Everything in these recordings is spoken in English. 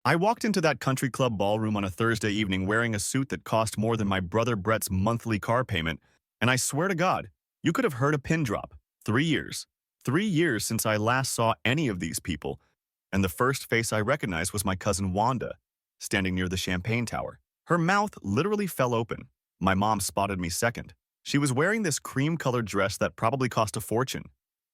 I walked into that country club ballroom on a Thursday evening wearing a suit that cost more than my brother Brett's monthly car payment, and I swear to God, you could have heard a pin drop. 3 years. 3 years since I last saw any of these people, and the first face I recognized was my cousin Wanda, standing near the champagne tower. Her mouth literally fell open. My mom spotted me second. She was wearing this cream-colored dress that probably cost a fortune,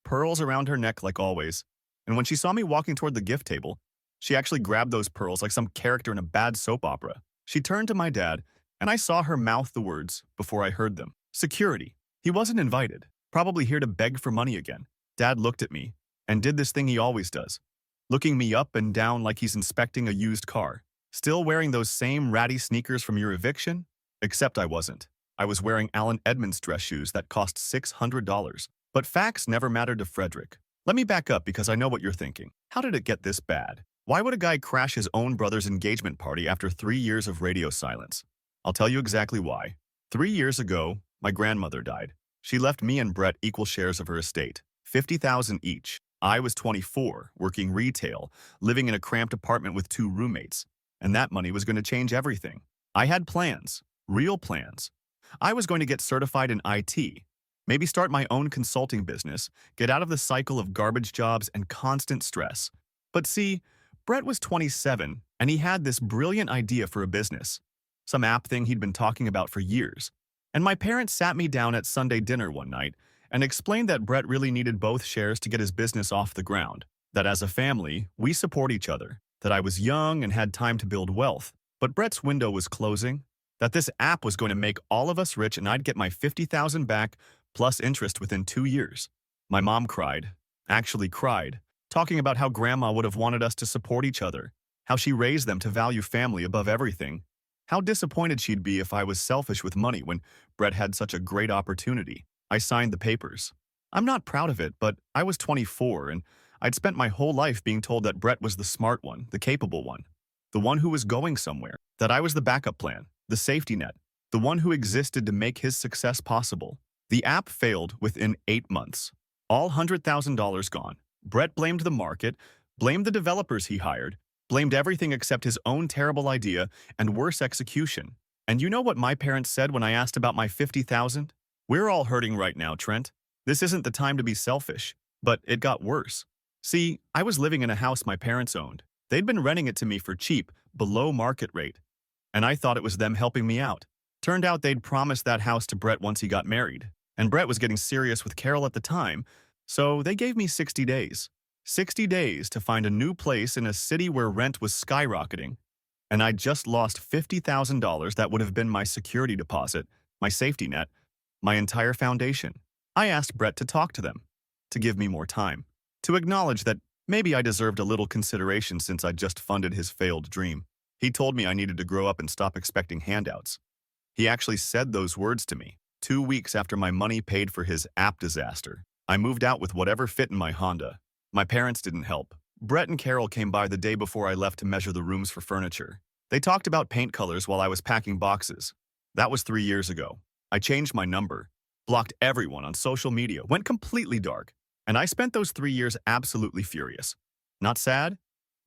pearls around her neck like always, and when she saw me walking toward the gift table, she actually grabbed those pearls like some character in a bad soap opera. She turned to my dad, and I saw her mouth the words before I heard them. Security. He wasn't invited, probably here to beg for money again. Dad looked at me and did this thing he always does, looking me up and down like he's inspecting a used car. Still wearing those same ratty sneakers from your eviction? Except I wasn't. I was wearing Alan Edmonds dress shoes that cost $600. But facts never mattered to Frederick. Let me back up because I know what you're thinking. How did it get this bad? Why would a guy crash his own brother's engagement party after 3 years of radio silence? I'll tell you exactly why. 3 years ago, my grandmother died. She left me and Brett equal shares of her estate, $50,000 each. I was 24, working retail, living in a cramped apartment with two roommates, and that money was going to change everything. I had plans, real plans. I was going to get certified in IT, maybe start my own consulting business, get out of the cycle of garbage jobs and constant stress. But see, Brett was 27, and he had this brilliant idea for a business, some app thing he'd been talking about for years. And my parents sat me down at Sunday dinner one night and explained that Brett really needed both shares to get his business off the ground, that as a family, we support each other, that I was young and had time to build wealth, but Brett's window was closing, that this app was going to make all of us rich and I'd get my $50,000 back plus interest within 2 years. My mom cried, actually cried, talking about how grandma would have wanted us to support each other, how she raised them to value family above everything, how disappointed she'd be if I was selfish with money when Brett had such a great opportunity. I signed the papers. I'm not proud of it, but I was 24 and I'd spent my whole life being told that Brett was the smart one, the capable one, the one who was going somewhere, that I was the backup plan, the safety net, the one who existed to make his success possible. The app failed within 8 months. All $100,000 gone. Brett blamed the market, blamed the developers he hired, blamed everything except his own terrible idea and worse execution. And you know what my parents said when I asked about my 50,000? We're all hurting right now, Trent. This isn't the time to be selfish. But it got worse. See, I was living in a house my parents owned. They'd been renting it to me for cheap, below market rate. And I thought it was them helping me out. Turned out they'd promised that house to Brett once he got married. And Brett was getting serious with Carol at the time, so they gave me 60 days. 60 days to find a new place in a city where rent was skyrocketing. And I just lost $50,000 that would have been my security deposit, my safety net, my entire foundation. I asked Brett to talk to them, to give me more time, to acknowledge that maybe I deserved a little consideration since I'd just funded his failed dream. He told me I needed to grow up and stop expecting handouts. He actually said those words to me 2 weeks after my money paid for his app disaster. I moved out with whatever fit in my Honda. My parents didn't help. Brett and Carol came by the day before I left to measure the rooms for furniture. They talked about paint colors while I was packing boxes. That was 3 years ago. I changed my number, blocked everyone on social media, went completely dark, and I spent those 3 years absolutely furious. Not sad,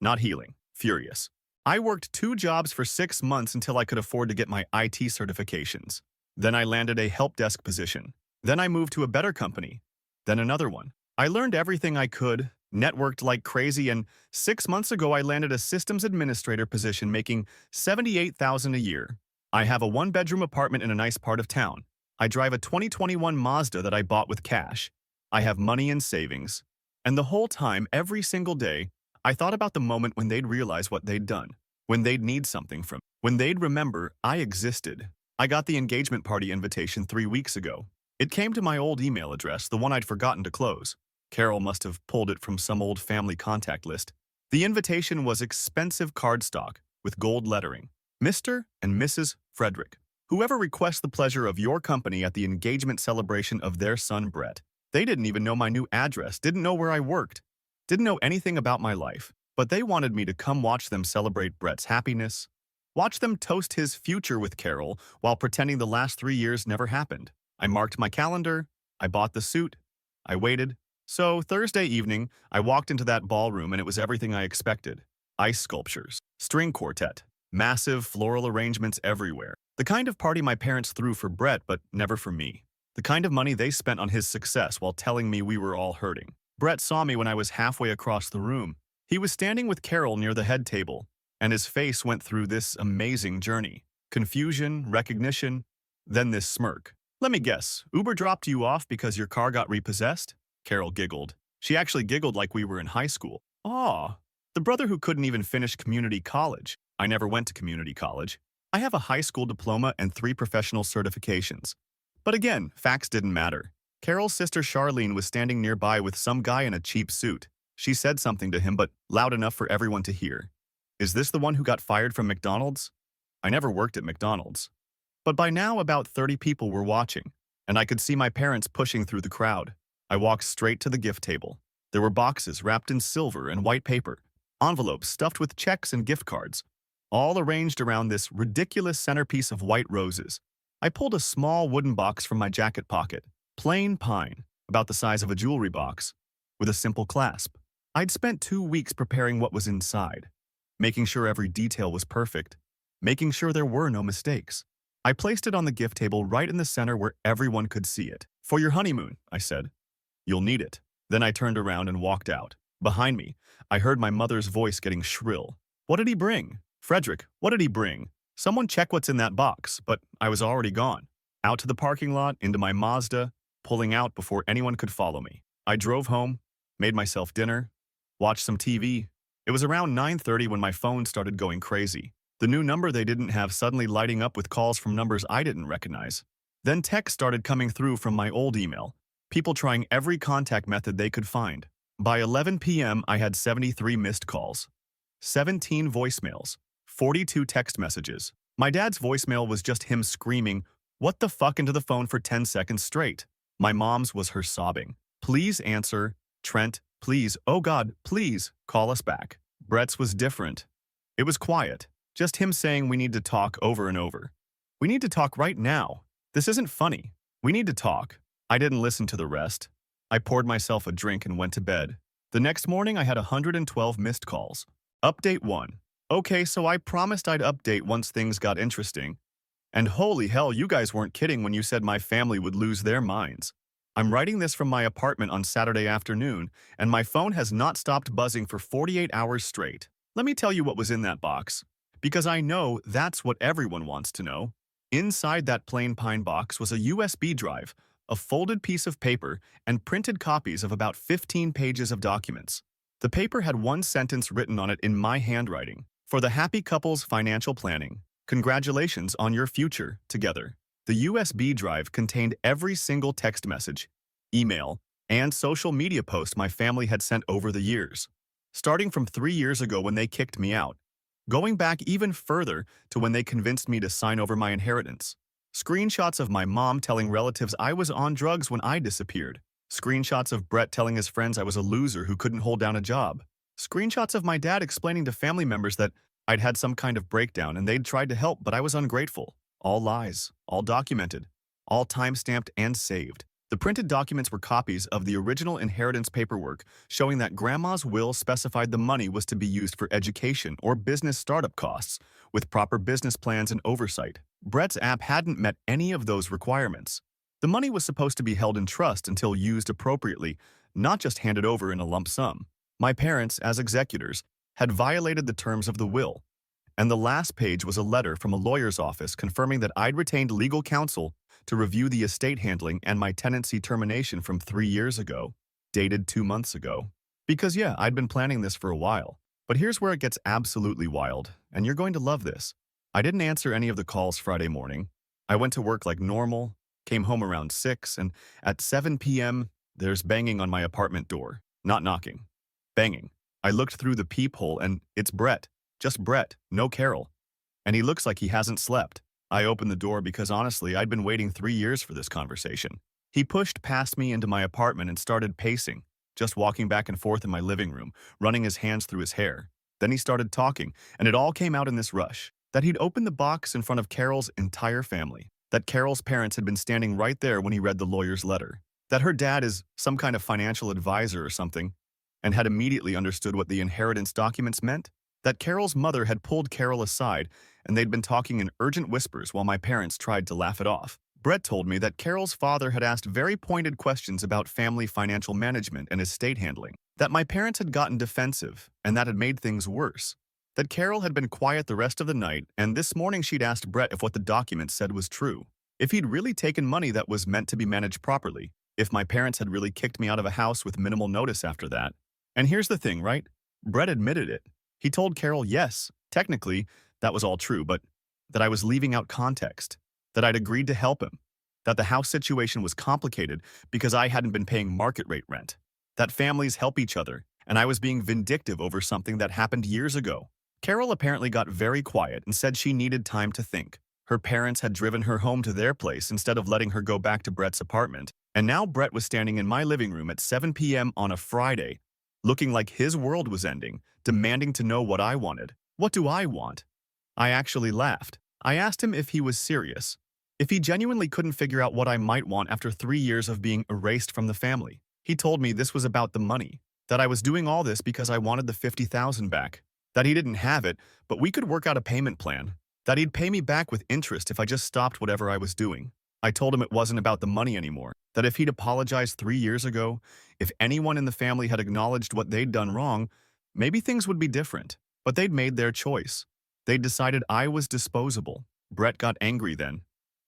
not healing, furious. I worked 2 jobs for 6 months until I could afford to get my IT certifications. Then I landed a help desk position. Then I moved to a better company. Then another one. I learned everything I could, networked like crazy, and 6 months ago I landed a systems administrator position making $78,000 a year. I have a 1-bedroom apartment in a nice part of town. I drive a 2021 Mazda that I bought with cash. I have money in savings. And the whole time, every single day, I thought about the moment when they'd realize what they'd done, when they'd need something from me, when they'd remember I existed. I got the engagement party invitation 3 weeks ago. It came to my old email address, the one I'd forgotten to close. Carol must have pulled it from some old family contact list. The invitation was expensive cardstock with gold lettering. Mr. and Mrs. Frederick, whoever requests the pleasure of your company at the engagement celebration of their son Brett. They didn't even know my new address, didn't know where I worked, didn't know anything about my life, but they wanted me to come watch them celebrate Brett's happiness, watch them toast his future with Carol while pretending the last 3 years never happened. I marked my calendar, I bought the suit, I waited. So Thursday evening, I walked into that ballroom and it was everything I expected. Ice sculptures, String quartet. Massive floral arrangements everywhere. The kind of party my parents threw for Brett, but never for me. The kind of money they spent on his success while telling me we were all hurting. Brett saw me when I was halfway across the room. He was standing with Carol near the head table, and his face went through this amazing journey. Confusion, recognition, then this smirk. Let me guess, Uber dropped you off because your car got repossessed? Carol giggled. She actually giggled like we were in high school. Aw, the brother who couldn't even finish community college. I never went to community college. I have a high school diploma and 3 professional certifications. But again, facts didn't matter. Carol's sister Charlene was standing nearby with some guy in a cheap suit. She said something to him, but loud enough for everyone to hear. Is this the one who got fired from McDonald's? I never worked at McDonald's. But by now about 30 people were watching, and I could see my parents pushing through the crowd. I walked straight to the gift table. There were boxes wrapped in silver and white paper, envelopes stuffed with checks and gift cards, all arranged around this ridiculous centerpiece of white roses. I pulled a small wooden box from my jacket pocket, plain pine, about the size of a jewelry box, with a simple clasp. I'd spent 2 weeks preparing what was inside, making sure every detail was perfect, making sure there were no mistakes. I placed it on the gift table right in the center where everyone could see it. For your honeymoon, I said. You'll need it. Then I turned around and walked out. Behind me, I heard my mother's voice getting shrill. What did he bring? Frederick, what did he bring? Someone check what's in that box, but I was already gone. Out to the parking lot, into my Mazda, pulling out before anyone could follow me. I drove home, made myself dinner, watched some TV. It was around 9:30 when my phone started going crazy. The new number they didn't have suddenly lighting up with calls from numbers I didn't recognize. Then texts started coming through from my old email, people trying every contact method they could find. By 11 p.m., I had 73 missed calls, 17 voicemails, 42 text messages. My dad's voicemail was just him screaming, "What the fuck?" into the phone for 10 seconds straight. My mom's was her sobbing. "Please answer. Trent, please, oh God, please, call us back." Brett's was different. It was quiet. Just him saying we need to talk over and over. We need to talk right now. This isn't funny. We need to talk. I didn't listen to the rest. I poured myself a drink and went to bed. The next morning I had 112 missed calls. Update 1. Okay, so I promised I'd update once things got interesting. And holy hell, you guys weren't kidding when you said my family would lose their minds. I'm writing this from my apartment on Saturday afternoon, and my phone has not stopped buzzing for 48 hours straight. Let me tell you what was in that box, because I know that's what everyone wants to know. Inside that plain pine box was a USB drive, a folded piece of paper, and printed copies of about 15 pages of documents. The paper had one sentence written on it in my handwriting. For the happy couple's financial planning, congratulations on your future together. The USB drive contained every single text message, email, and social media post my family had sent over the years. Starting from 3 years ago when they kicked me out, going back even further to when they convinced me to sign over my inheritance. Screenshots of my mom telling relatives I was on drugs when I disappeared. Screenshots of Brett telling his friends I was a loser who couldn't hold down a job. Screenshots of my dad explaining to family members that I'd had some kind of breakdown and they'd tried to help, but I was ungrateful. All lies, all documented, all time-stamped and saved. The printed documents were copies of the original inheritance paperwork showing that Grandma's will specified the money was to be used for education or business startup costs, with proper business plans and oversight. Brett's app hadn't met any of those requirements. The money was supposed to be held in trust until used appropriately, not just handed over in a lump sum. My parents, as executors, had violated the terms of the will, and the last page was a letter from a lawyer's office confirming that I'd retained legal counsel to review the estate handling and my tenancy termination from 3 years ago, dated 2 months ago. Because yeah, I'd been planning this for a while. But here's where it gets absolutely wild, and you're going to love this. I didn't answer any of the calls Friday morning. I went to work like normal, came home around 6, and at 7 p.m., there's banging on my apartment door. Not knocking. Banging. I looked through the peephole and it's Brett. Just Brett, no Carol. And he looks like he hasn't slept. I opened the door because honestly, I'd been waiting 3 years for this conversation. He pushed past me into my apartment and started pacing, just walking back and forth in my living room, running his hands through his hair. Then he started talking, and it all came out in this rush. That he'd opened the box in front of Carol's entire family. That Carol's parents had been standing right there when he read the lawyer's letter. That her dad is some kind of financial advisor or something, and had immediately understood what the inheritance documents meant. that Carol's mother had pulled Carol aside and they'd been talking in urgent whispers while my parents tried to laugh it off. Brett told me that Carol's father had asked very pointed questions about family financial management and estate handling, that my parents had gotten defensive and that had made things worse, that Carol had been quiet the rest of the night and this morning she'd asked Brett if what the document said was true, if he'd really taken money that was meant to be managed properly, if my parents had really kicked me out of a house with minimal notice after that. And here's the thing, right? Brett admitted it. He told Carol, yes, technically, that was all true, but that I was leaving out context, that I'd agreed to help him, that the house situation was complicated because I hadn't been paying market rate rent, that families help each other, and I was being vindictive over something that happened years ago. Carol apparently got very quiet and said she needed time to think. Her parents had driven her home to their place instead of letting her go back to Brett's apartment, and now Brett was standing in my living room at 7 p.m. on a Friday, looking like his world was ending, demanding to know what I wanted. What do I want? I actually laughed. I asked him if he was serious, if he genuinely couldn't figure out what I might want after 3 years of being erased from the family. He told me this was about the money, that I was doing all this because I wanted the $50,000 back, that he didn't have it, but we could work out a payment plan, that he'd pay me back with interest if I just stopped whatever I was doing. I told him it wasn't about the money anymore, that if he'd apologized 3 years ago, if anyone in the family had acknowledged what they'd done wrong, maybe things would be different. But they'd made their choice. They'd decided I was disposable. Brett got angry then,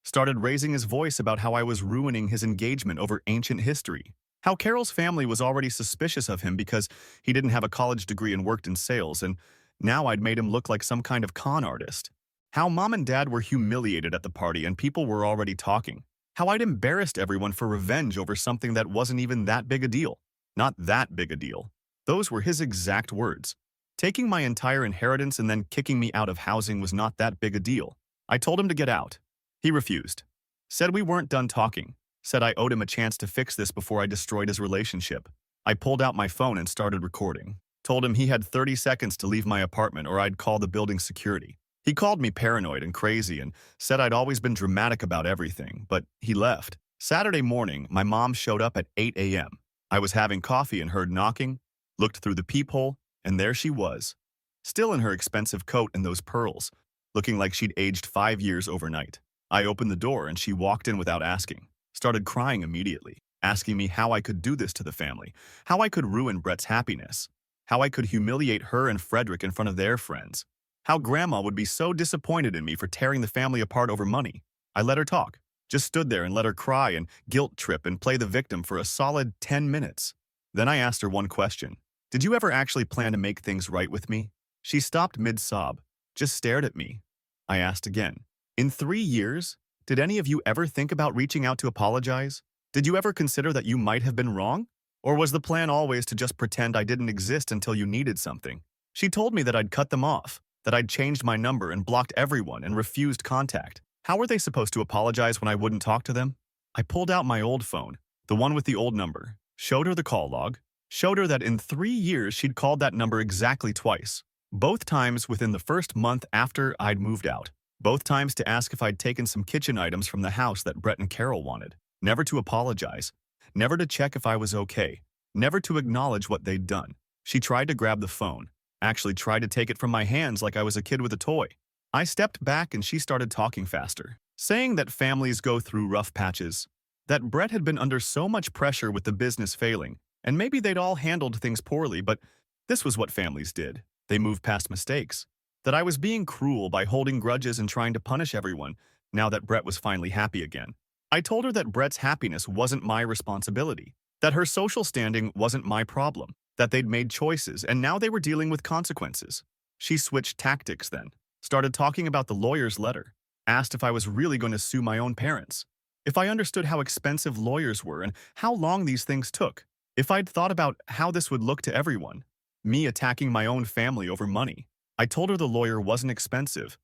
started raising his voice about how I was ruining his engagement over ancient history, how Carol's family was already suspicious of him because he didn't have a college degree and worked in sales, and now I'd made him look like some kind of con artist. How Mom and Dad were humiliated at the party and people were already talking. How I'd embarrassed everyone for revenge over something that wasn't even that big a deal. Not that big a deal. Those were his exact words. Taking my entire inheritance and then kicking me out of housing was not that big a deal. I told him to get out. He refused. Said we weren't done talking. Said I owed him a chance to fix this before I destroyed his relationship. I pulled out my phone and started recording. Told him he had 30 seconds to leave my apartment or I'd call the building security. He called me paranoid and crazy and said I'd always been dramatic about everything, but he left. Saturday morning, my mom showed up at 8 a.m. I was having coffee and heard knocking, looked through the peephole, and there she was, still in her expensive coat and those pearls, looking like she'd aged 5 years overnight. I opened the door and she walked in without asking, started crying immediately, asking me how I could do this to the family, how I could ruin Brett's happiness, how I could humiliate her and Frederick in front of their friends, how Grandma would be so disappointed in me for tearing the family apart over money. I let her talk, just stood there and let her cry and guilt trip and play the victim for a solid 10 minutes. Then I asked her one question. Did you ever actually plan to make things right with me? She stopped mid-sob, just stared at me. I asked again. In 3 years, did any of you ever think about reaching out to apologize? Did you ever consider that you might have been wrong? Or was the plan always to just pretend I didn't exist until you needed something? She told me that I'd cut them off, that I'd changed my number and blocked everyone and refused contact. How were they supposed to apologize when I wouldn't talk to them? I pulled out my old phone, the one with the old number, showed her the call log, showed her that in 3 years she'd called that number exactly twice, both times within the first month after I'd moved out, both times to ask if I'd taken some kitchen items from the house that Brett and Carol wanted, never to apologize, never to check if I was okay, never to acknowledge what they'd done. She tried to grab the phone, actually tried to take it from my hands like I was a kid with a toy. I stepped back and she started talking faster, saying that families go through rough patches, that Brett had been under so much pressure with the business failing, and maybe they'd all handled things poorly, but this was what families did. They moved past mistakes. That I was being cruel by holding grudges and trying to punish everyone now that Brett was finally happy again. I told her that Brett's happiness wasn't my responsibility, that her social standing wasn't my problem, that they'd made choices and now they were dealing with consequences. She switched tactics then, started talking about the lawyer's letter, asked if I was really going to sue my own parents, if I understood how expensive lawyers were and how long these things took, if I'd thought about how this would look to everyone, me attacking my own family over money. I told her the lawyer wasn't expensive,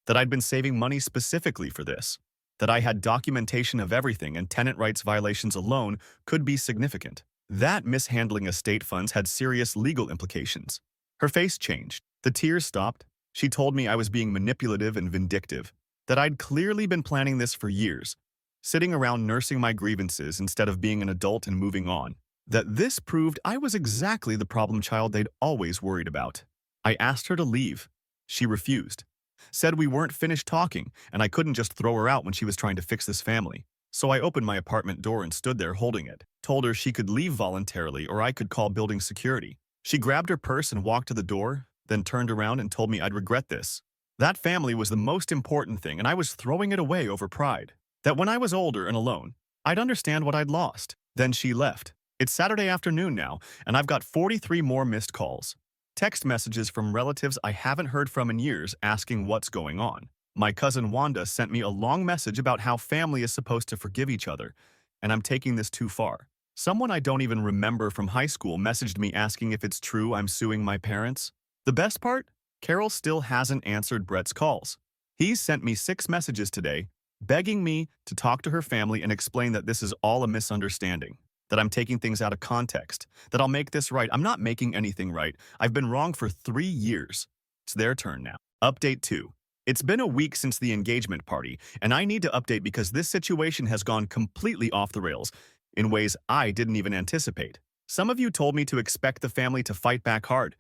that I'd been saving money specifically for this, that I had documentation of everything and tenant rights violations alone could be significant. That mishandling estate funds had serious legal implications. Her face changed. The tears stopped. She told me I was being manipulative and vindictive, that I'd clearly been planning this for years, sitting around nursing my grievances instead of being an adult and moving on, that this proved I was exactly the problem child they'd always worried about. I asked her to leave. She refused. Said we weren't finished talking, and I couldn't just throw her out when she was trying to fix this family. So I opened my apartment door and stood there holding it. Told her she could leave voluntarily or I could call building security. She grabbed her purse and walked to the door, then turned around and told me I'd regret this. That family was the most important thing, and I was throwing it away over pride. That when I was older and alone, I'd understand what I'd lost. Then she left. It's Saturday afternoon now, and I've got 43 more missed calls. Text messages from relatives I haven't heard from in years asking what's going on. My cousin Wanda sent me a long message about how family is supposed to forgive each other, and I'm taking this too far. Someone I don't even remember from high school messaged me asking if it's true I'm suing my parents. The best part? Carol still hasn't answered Brett's calls. He's sent me 6 messages today, begging me to talk to her family and explain that this is all a misunderstanding, that I'm taking things out of context, that I'll make this right. I'm not making anything right. I've been wrong for 3 years. It's their turn now. Update 2. It's been a week since the engagement party, and I need to update because this situation has gone completely off the rails in ways I didn't even anticipate. Some of you told me to expect the family to fight back hard,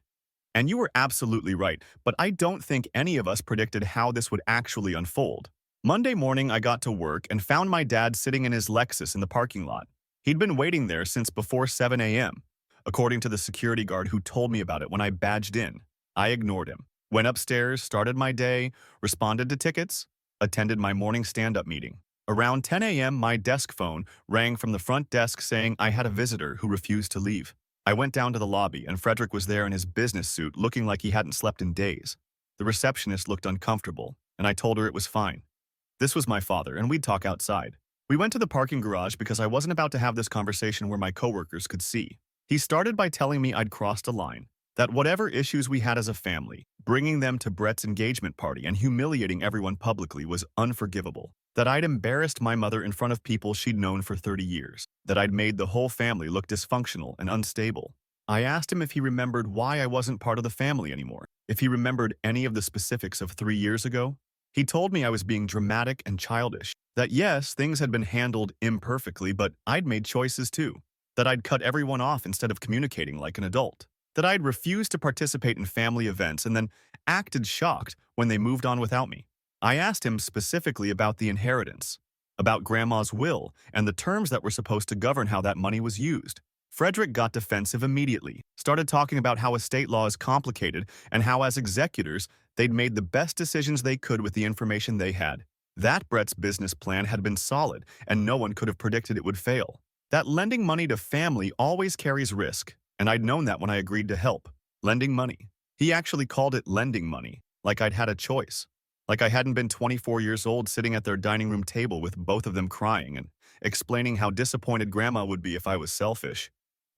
and you were absolutely right, but I don't think any of us predicted how this would actually unfold. Monday morning, I got to work and found my dad sitting in his Lexus in the parking lot. He'd been waiting there since before 7 a.m., according to the security guard who told me about it when I badged in. I ignored him. Went upstairs, started my day, responded to tickets, attended my morning stand-up meeting. Around 10 a.m., my desk phone rang from the front desk saying I had a visitor who refused to leave. I went down to the lobby, and Frederick was there in his business suit, looking like he hadn't slept in days. The receptionist looked uncomfortable, and I told her it was fine. This was my father, and we'd talk outside. We went to the parking garage because I wasn't about to have this conversation where my coworkers could see. He started by telling me I'd crossed a line, that whatever issues we had as a family, bringing them to Brett's engagement party and humiliating everyone publicly was unforgivable, that I'd embarrassed my mother in front of people she'd known for 30 years, that I'd made the whole family look dysfunctional and unstable. I asked him if he remembered why I wasn't part of the family anymore, if he remembered any of the specifics of 3 years ago. He told me I was being dramatic and childish, that yes, things had been handled imperfectly, but I'd made choices too, that I'd cut everyone off instead of communicating like an adult, that I'd refused to participate in family events and then acted shocked when they moved on without me. I asked him specifically about the inheritance, about Grandma's will, and the terms that were supposed to govern how that money was used. Frederick got defensive immediately, started talking about how estate law is complicated and how as executors, they'd made the best decisions they could with the information they had. That Brett's business plan had been solid, and no one could have predicted it would fail. That lending money to family always carries risk, and I'd known that when I agreed to help. Lending money. He actually called it lending money, like I'd had a choice. Like I hadn't been 24 years old sitting at their dining room table with both of them crying and explaining how disappointed Grandma would be if I was selfish.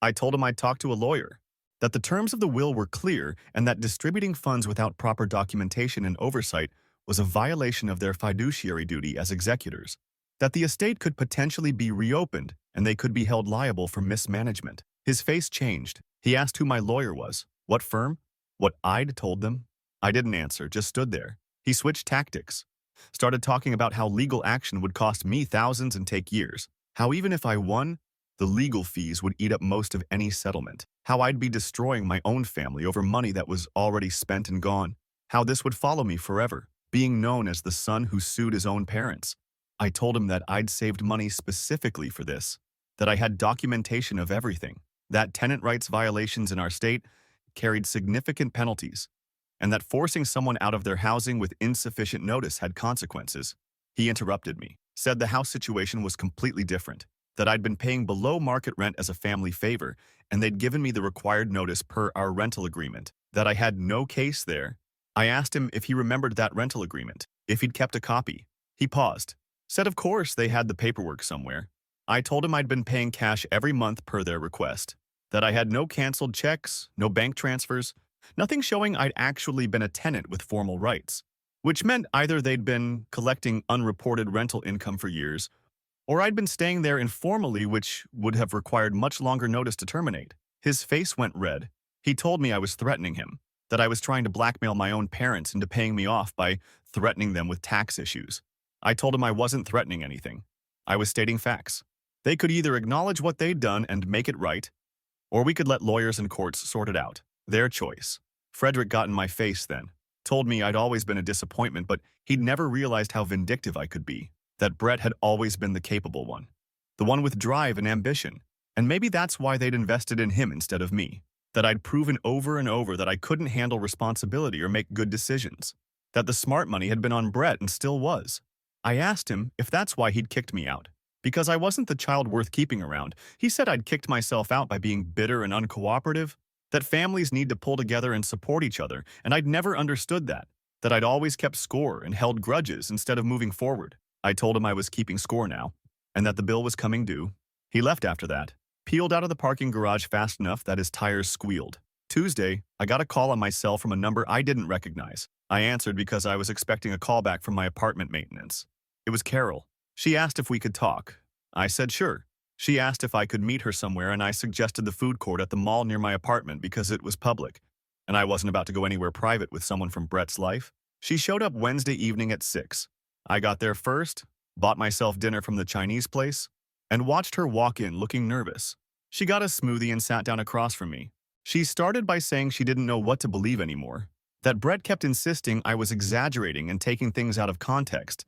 I told him I'd talk to a lawyer, that the terms of the will were clear and that distributing funds without proper documentation and oversight was a violation of their fiduciary duty as executors, that the estate could potentially be reopened and they could be held liable for mismanagement. His face changed. He asked who my lawyer was, what firm, what I'd told them. I didn't answer, just stood there. He switched tactics, started talking about how legal action would cost me thousands and take years, how even if I won, the legal fees would eat up most of any settlement, how I'd be destroying my own family over money that was already spent and gone, how this would follow me forever, being known as the son who sued his own parents. I told him that I'd saved money specifically for this, that I had documentation of everything, that tenant rights violations in our state carried significant penalties, and that forcing someone out of their housing with insufficient notice had consequences. He interrupted me, said the house situation was completely different, that I'd been paying below market rent as a family favor, and they'd given me the required notice per our rental agreement, that I had no case there. I asked him if he remembered that rental agreement, if he'd kept a copy. He paused, said of course they had the paperwork somewhere. I told him I'd been paying cash every month per their request, that I had no canceled checks, no bank transfers, nothing showing I'd actually been a tenant with formal rights, which meant either they'd been collecting unreported rental income for years, or I'd been staying there informally, which would have required much longer notice to terminate. His face went red. He told me I was threatening him, that I was trying to blackmail my own parents into paying me off by threatening them with tax issues. I told him I wasn't threatening anything. I was stating facts. They could either acknowledge what they'd done and make it right, or we could let lawyers and courts sort it out. Their choice. Frederick got in my face then, told me I'd always been a disappointment, but he'd never realized how vindictive I could be, that Brett had always been the capable one, the one with drive and ambition, and maybe that's why they'd invested in him instead of me, that I'd proven over and over that I couldn't handle responsibility or make good decisions, that the smart money had been on Brett and still was. I asked him if that's why he'd kicked me out. Because I wasn't the child worth keeping around. He said I'd kicked myself out by being bitter and uncooperative, that families need to pull together and support each other, and I'd never understood that I'd always kept score and held grudges instead of moving forward. I told him I was keeping score now, and that the bill was coming due. He left after that, peeled out of the parking garage fast enough that his tires squealed. Tuesday, I got a call on my cell from a number I didn't recognize. I answered because I was expecting a call back from my apartment maintenance. It was Carol. She asked if we could talk. I said sure. She asked if I could meet her somewhere, and I suggested the food court at the mall near my apartment because it was public, and I wasn't about to go anywhere private with someone from Brett's life. She showed up Wednesday evening at 6. I got there first, bought myself dinner from the Chinese place, and watched her walk in looking nervous. She got a smoothie and sat down across from me. She started by saying she didn't know what to believe anymore, that Brett kept insisting I was exaggerating and taking things out of context,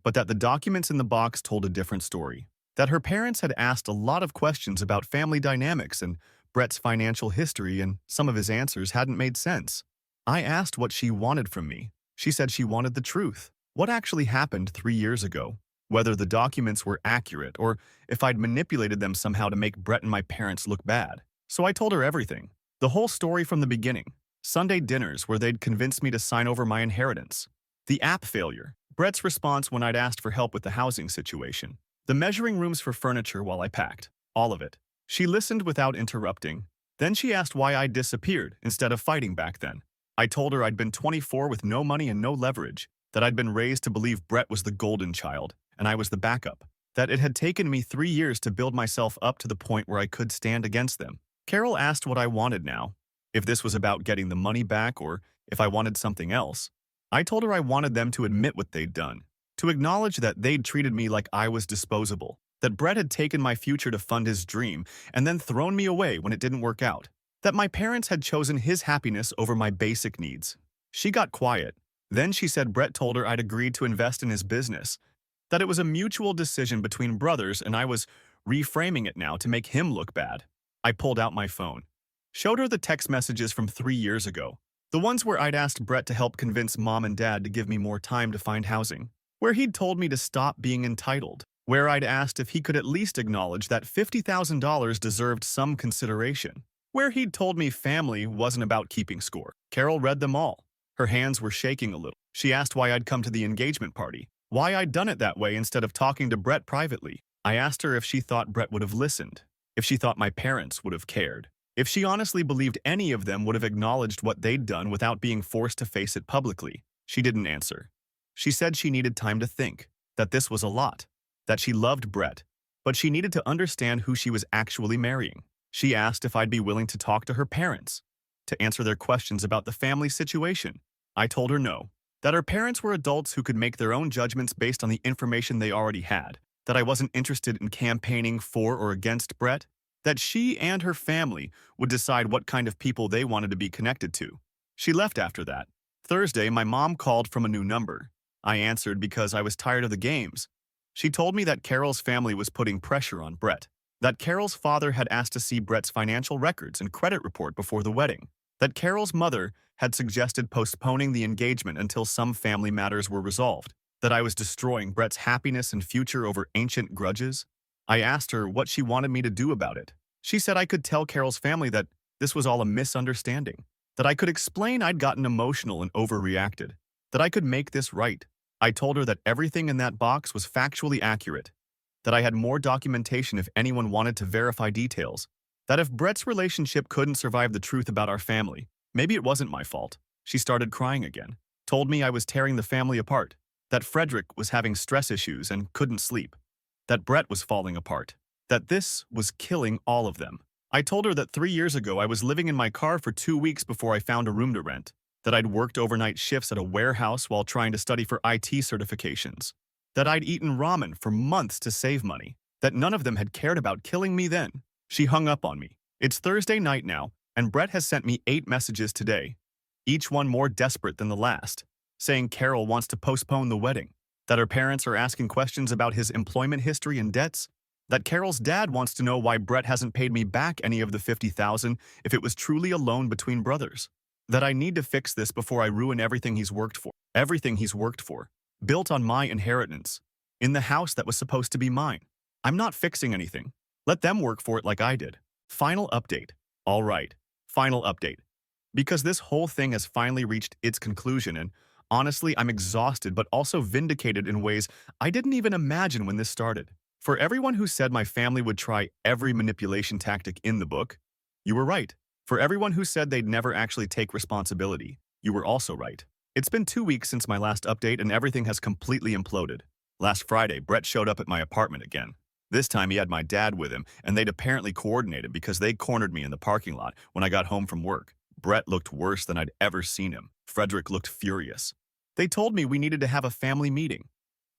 but that the documents in the box told a different story, that her parents had asked a lot of questions about family dynamics and Brett's financial history, and some of his answers hadn't made sense. I asked what she wanted from me. She said she wanted the truth, what actually happened 3 years ago, whether the documents were accurate or if I'd manipulated them somehow to make Brett and my parents look bad. So I told her everything, the whole story from the beginning, Sunday dinners where they'd convinced me to sign over my inheritance, the app failure, Brett's response when I'd asked for help with the housing situation, the measuring rooms for furniture while I packed, all of it. She listened without interrupting. Then she asked why I'd disappeared instead of fighting back then. I told her I'd been 24 with no money and no leverage, that I'd been raised to believe Brett was the golden child, and I was the backup, that it had taken me 3 years to build myself up to the point where I could stand against them. Carol asked what I wanted now, if this was about getting the money back or if I wanted something else. I told her I wanted them to admit what they'd done, to acknowledge that they'd treated me like I was disposable, that Brett had taken my future to fund his dream and then thrown me away when it didn't work out, that my parents had chosen his happiness over my basic needs. She got quiet. Then she said Brett told her I'd agreed to invest in his business, that it was a mutual decision between brothers and I was reframing it now to make him look bad. I pulled out my phone, showed her the text messages from 3 years ago, the ones where I'd asked Brett to help convince mom and dad to give me more time to find housing, where he'd told me to stop being entitled, where I'd asked if he could at least acknowledge that $50,000 deserved some consideration, where he'd told me family wasn't about keeping score. Carol read them all. Her hands were shaking a little. She asked why I'd come to the engagement party, why I'd done it that way instead of talking to Brett privately. I asked her if she thought Brett would have listened, if she thought my parents would have cared, if she honestly believed any of them would have acknowledged what they'd done without being forced to face it publicly. She didn't answer. She said she needed time to think, that this was a lot, that she loved Brett, but she needed to understand who she was actually marrying. She asked if I'd be willing to talk to her parents, to answer their questions about the family situation. I told her no, that her parents were adults who could make their own judgments based on the information they already had, that I wasn't interested in campaigning for or against Brett, that she and her family would decide what kind of people they wanted to be connected to. She left after that. Thursday, my mom called from a new number. I answered because I was tired of the games. She told me that Carol's family was putting pressure on Brett, that Carol's father had asked to see Brett's financial records and credit report before the wedding, that Carol's mother had suggested postponing the engagement until some family matters were resolved, that I was destroying Brett's happiness and future over ancient grudges. I asked her what she wanted me to do about it. She said I could tell Carol's family that this was all a misunderstanding, that I could explain I'd gotten emotional and overreacted, that I could make this right. I told her that everything in that box was factually accurate, that I had more documentation if anyone wanted to verify details, that if Brett's relationship couldn't survive the truth about our family, maybe it wasn't my fault. She started crying again, told me I was tearing the family apart, that Frederick was having stress issues and couldn't sleep, that Brett was falling apart, that this was killing all of them. I told her that 3 years ago I was living in my car for 2 weeks before I found a room to rent, that I'd worked overnight shifts at a warehouse while trying to study for IT certifications, that I'd eaten ramen for months to save money, that none of them had cared about killing me then. She hung up on me. It's Thursday night now, and Brett has sent me 8 messages today. each one more desperate than the last, saying Carol wants to postpone the wedding, that her parents are asking questions about his employment history and debts, that Carol's dad wants to know why Brett hasn't paid me back any of the $50,000 if it was truly a loan between brothers, that I need to fix this before I ruin everything he's worked for, built on my inheritance, in the house that was supposed to be mine. I'm not fixing anything. Let them work for it like I did. Final update. All right, final update. Because this whole thing has finally reached its conclusion, and honestly, I'm exhausted but also vindicated in ways I didn't even imagine when this started. For everyone who said my family would try every manipulation tactic in the book, you were right. For everyone who said they'd never actually take responsibility, you were also right. It's been 2 weeks since my last update and everything has completely imploded. Last Friday, Brett showed up at my apartment again. This time he had my dad with him, and they'd apparently coordinated because they cornered me in the parking lot when I got home from work. Brett looked worse than I'd ever seen him. Frederick looked furious. They told me we needed to have a family meeting,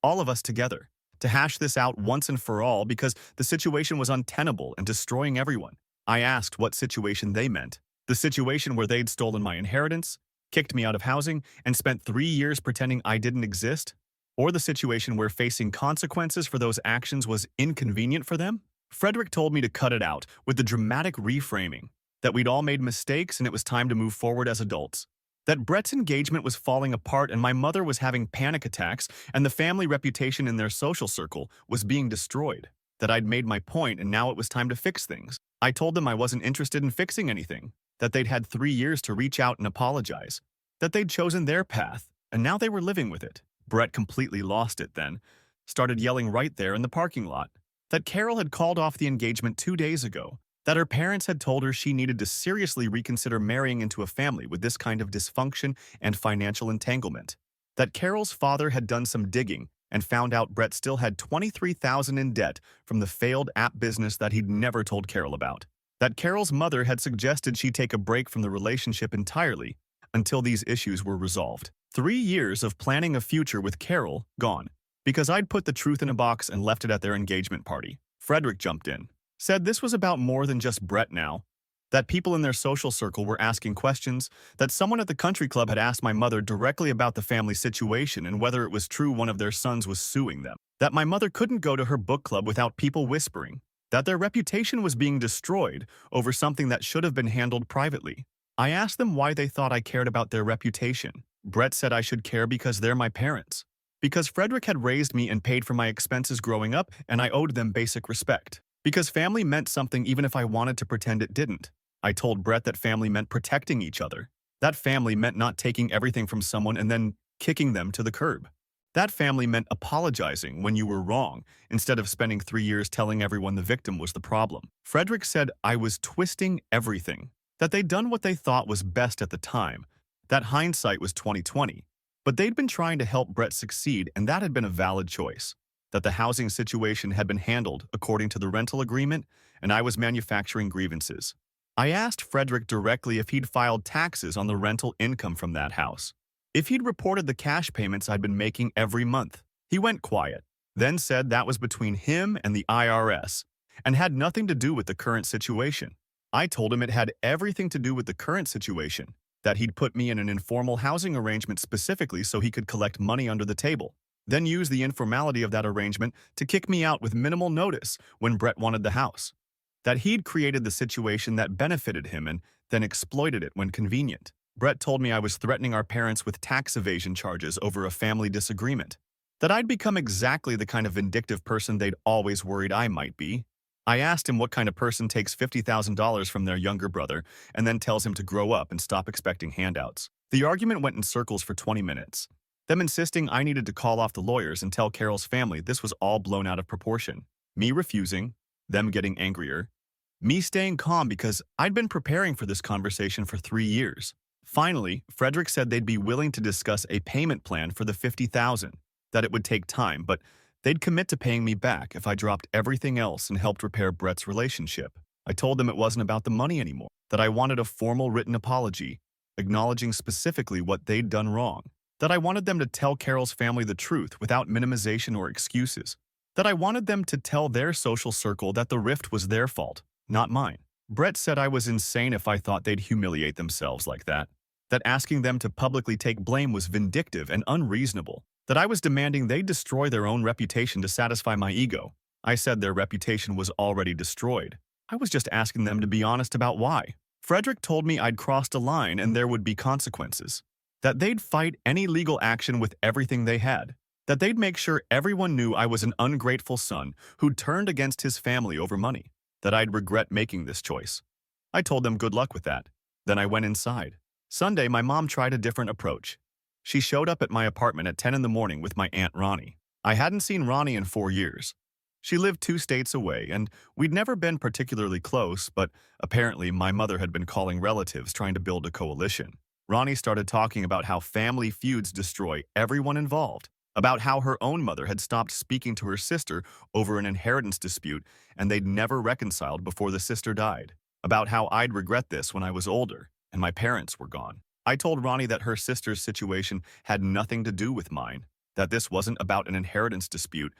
all of us together, to hash this out once and for all because the situation was untenable and destroying everyone. I asked what situation they meant. The situation where they'd stolen my inheritance, kicked me out of housing, and spent 3 years pretending I didn't exist? Or the situation where facing consequences for those actions was inconvenient for them? Frederick told me to cut it out with the dramatic reframing, that we'd all made mistakes and it was time to move forward as adults. That Brett's engagement was falling apart and my mother was having panic attacks and the family reputation in their social circle was being destroyed. That I'd made my point and now it was time to fix things. I told them I wasn't interested in fixing anything, that they'd had 3 years to reach out and apologize, that they'd chosen their path and now they were living with it. Brett completely lost it then, started yelling right there in the parking lot, that Carol had called off the engagement 2 days ago, that her parents had told her she needed to seriously reconsider marrying into a family with this kind of dysfunction and financial entanglement, that Carol's father had done some digging and found out Brett still had $23,000 in debt from the failed app business that he'd never told Carol about, that Carol's mother had suggested she take a break from the relationship entirely until these issues were resolved. 3 years of planning a future with Carol gone, because I'd put the truth in a box and left it at their engagement party. Frederick jumped in, said this was about more than just Brett now, that people in their social circle were asking questions, that someone at the country club had asked my mother directly about the family situation and whether it was true one of their sons was suing them, that my mother couldn't go to her book club without people whispering, that their reputation was being destroyed over something that should have been handled privately. I asked them why they thought I cared about their reputation. Brett said I should care because they're my parents, because Frederick had raised me and paid for my expenses growing up and I owed them basic respect, because family meant something even if I wanted to pretend it didn't. I told Brett that family meant protecting each other. That family meant not taking everything from someone and then kicking them to the curb. That family meant apologizing when you were wrong instead of spending 3 years telling everyone the victim was the problem. Frederick said I was twisting everything, that they'd done what they thought was best at the time, that hindsight was 20/20, but they'd been trying to help Brett succeed and that had been a valid choice, that the housing situation had been handled according to the rental agreement and I was manufacturing grievances. I asked Frederick directly if he'd filed taxes on the rental income from that house, if he'd reported the cash payments I'd been making every month. He went quiet, then said that was between him and the IRS and had nothing to do with the current situation. I told him it had everything to do with the current situation, that he'd put me in an informal housing arrangement specifically so he could collect money under the table, then use the informality of that arrangement to kick me out with minimal notice when Brett wanted the house, that he'd created the situation that benefited him and then exploited it when convenient. Brett told me I was threatening our parents with tax evasion charges over a family disagreement, that I'd become exactly the kind of vindictive person they'd always worried I might be. I asked him what kind of person takes $50,000 from their younger brother and then tells him to grow up and stop expecting handouts. The argument went in circles for 20 minutes, them insisting I needed to call off the lawyers and tell Carol's family this was all blown out of proportion, me refusing, them getting angrier, me staying calm because I'd been preparing for this conversation for 3 years. Finally, Frederick said they'd be willing to discuss a payment plan for the $50,000, that it would take time, but they'd commit to paying me back if I dropped everything else and helped repair Brett's relationship. I told them it wasn't about the money anymore, that I wanted a formal written apology, acknowledging specifically what they'd done wrong, that I wanted them to tell Carol's family the truth without minimization or excuses, that I wanted them to tell their social circle that the rift was their fault, not mine. Brett said I was insane if I thought they'd humiliate themselves like that, that asking them to publicly take blame was vindictive and unreasonable, that I was demanding they destroy their own reputation to satisfy my ego. I said their reputation was already destroyed. I was just asking them to be honest about why. Frederick told me I'd crossed a line and there would be consequences, that they'd fight any legal action with everything they had, that they'd make sure everyone knew I was an ungrateful son who'd turned against his family over money, that I'd regret making this choice. I told them good luck with that. Then I went inside. Sunday, my mom tried a different approach. She showed up at my apartment at 10 in the morning with my Aunt Ronnie. I hadn't seen Ronnie in 4 years. She lived 2 states away, and we'd never been particularly close, but apparently my mother had been calling relatives trying to build a coalition. Ronnie started talking about how family feuds destroy everyone involved, about how her own mother had stopped speaking to her sister over an inheritance dispute and they'd never reconciled before the sister died, about how I'd regret this when I was older and my parents were gone. I told Ronnie that her sister's situation had nothing to do with mine, that this wasn't about an inheritance dispute.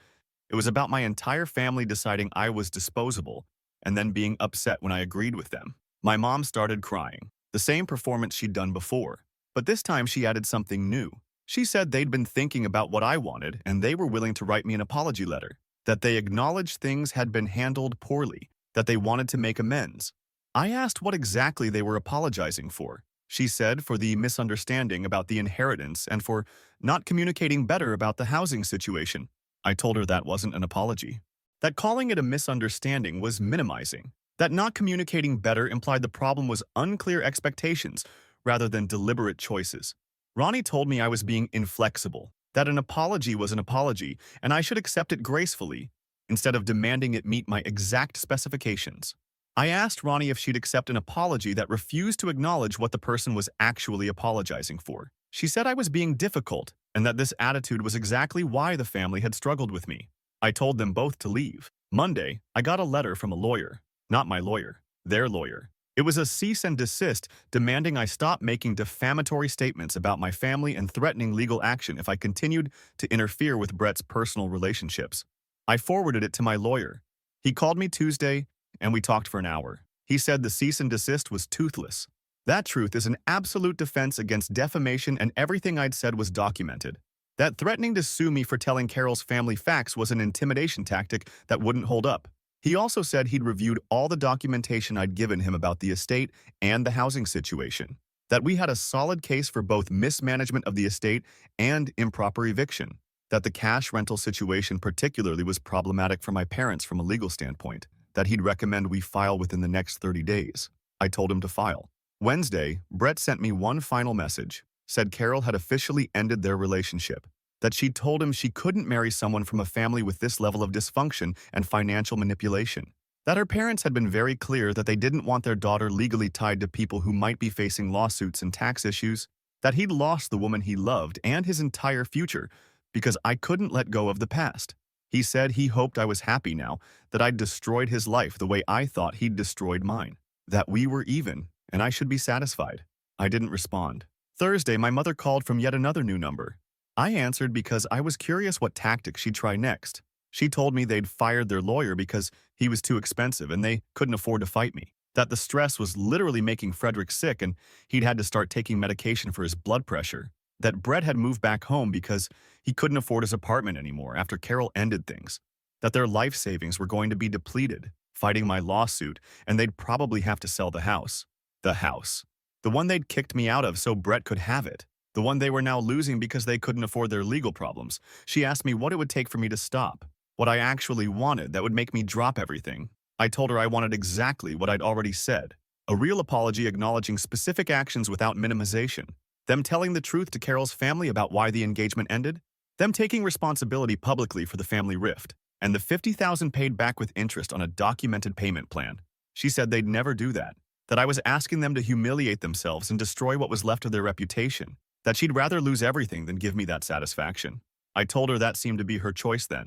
It was about my entire family deciding I was disposable and then being upset when I agreed with them. My mom started crying, the same performance she'd done before, but this time she added something new. She said they'd been thinking about what I wanted and they were willing to write me an apology letter, that they acknowledged things had been handled poorly, that they wanted to make amends. I asked what exactly they were apologizing for. She said for the misunderstanding about the inheritance and for not communicating better about the housing situation. I told her that wasn't an apology, that calling it a misunderstanding was minimizing, that not communicating better implied the problem was unclear expectations rather than deliberate choices. Ronnie told me I was being inflexible, that an apology was an apology and I should accept it gracefully instead of demanding it meet my exact specifications. I asked Ronnie if she'd accept an apology that refused to acknowledge what the person was actually apologizing for. She said I was being difficult and that this attitude was exactly why the family had struggled with me. I told them both to leave. Monday, I got a letter from a lawyer. Not my lawyer, their lawyer. It was a cease and desist demanding I stop making defamatory statements about my family and threatening legal action if I continued to interfere with Brett's personal relationships. I forwarded it to my lawyer. He called me Tuesday and we talked for an hour. He said the cease and desist was toothless. That truth is an absolute defense against defamation and everything I'd said was documented. That threatening to sue me for telling Carol's family facts was an intimidation tactic that wouldn't hold up. He also said he'd reviewed all the documentation I'd given him about the estate and the housing situation, that we had a solid case for both mismanagement of the estate and improper eviction, that the cash rental situation particularly was problematic for my parents from a legal standpoint, that he'd recommend we file within the next 30 days. I told him to file. Wednesday, Brett sent me one final message, said Carol had officially ended their relationship, that she'd told him she couldn't marry someone from a family with this level of dysfunction and financial manipulation, that her parents had been very clear that they didn't want their daughter legally tied to people who might be facing lawsuits and tax issues, that he'd lost the woman he loved and his entire future because I couldn't let go of the past. He said he hoped I was happy now, that I'd destroyed his life the way I thought he'd destroyed mine, that we were even, and I should be satisfied. I didn't respond. Thursday, my mother called from yet another new number. I answered because I was curious what tactics she'd try next. She told me they'd fired their lawyer because he was too expensive and they couldn't afford to fight me, that the stress was literally making Frederick sick and he'd had to start taking medication for his blood pressure, that Brett had moved back home because he couldn't afford his apartment anymore after Carol ended things, that their life savings were going to be depleted, fighting my lawsuit, and they'd probably have to sell the house. The house. The one they'd kicked me out of so Brett could have it. The one they were now losing because they couldn't afford their legal problems. She asked me what it would take for me to stop, what I actually wanted that would make me drop everything. I told her I wanted exactly what I'd already said. A real apology acknowledging specific actions without minimization. Them telling the truth to Carol's family about why the engagement ended. Them taking responsibility publicly for the family rift. And the $50,000 paid back with interest on a documented payment plan. She said they'd never do that. That I was asking them to humiliate themselves and destroy what was left of their reputation, that she'd rather lose everything than give me that satisfaction. I told her that seemed to be her choice then.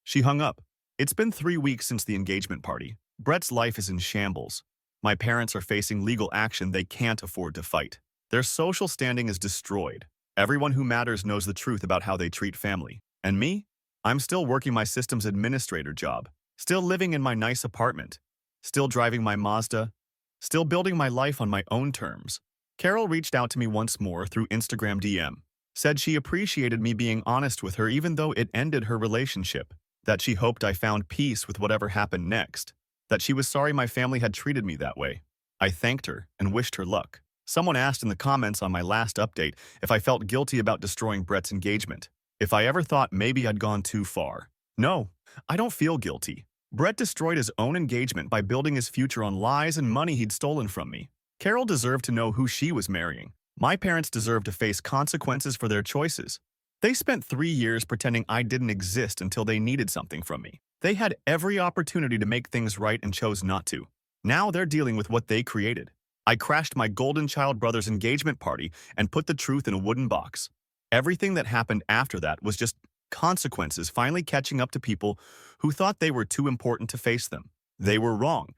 She hung up. It's been 3 weeks since the engagement party. Brett's life is in shambles. My parents are facing legal action they can't afford to fight. Their social standing is destroyed. Everyone who matters knows the truth about how they treat family. And me? I'm still working my systems administrator job, still living in my nice apartment, still driving my Mazda, still building my life on my own terms. Carol reached out to me once more through Instagram DM, said she appreciated me being honest with her even though it ended her relationship, that she hoped I found peace with whatever happened next, that she was sorry my family had treated me that way. I thanked her and wished her luck. Someone asked in the comments on my last update if I felt guilty about destroying Brett's engagement, if I ever thought maybe I'd gone too far. No, I don't feel guilty. Brett destroyed his own engagement by building his future on lies and money he'd stolen from me. Carol deserved to know who she was marrying. My parents deserved to face consequences for their choices. They spent 3 years pretending I didn't exist until they needed something from me. They had every opportunity to make things right and chose not to. Now they're dealing with what they created. I crashed my golden child brother's engagement party and put the truth in a wooden box. Everything that happened after that was just consequences finally catching up to people who thought they were too important to face them. They were wrong.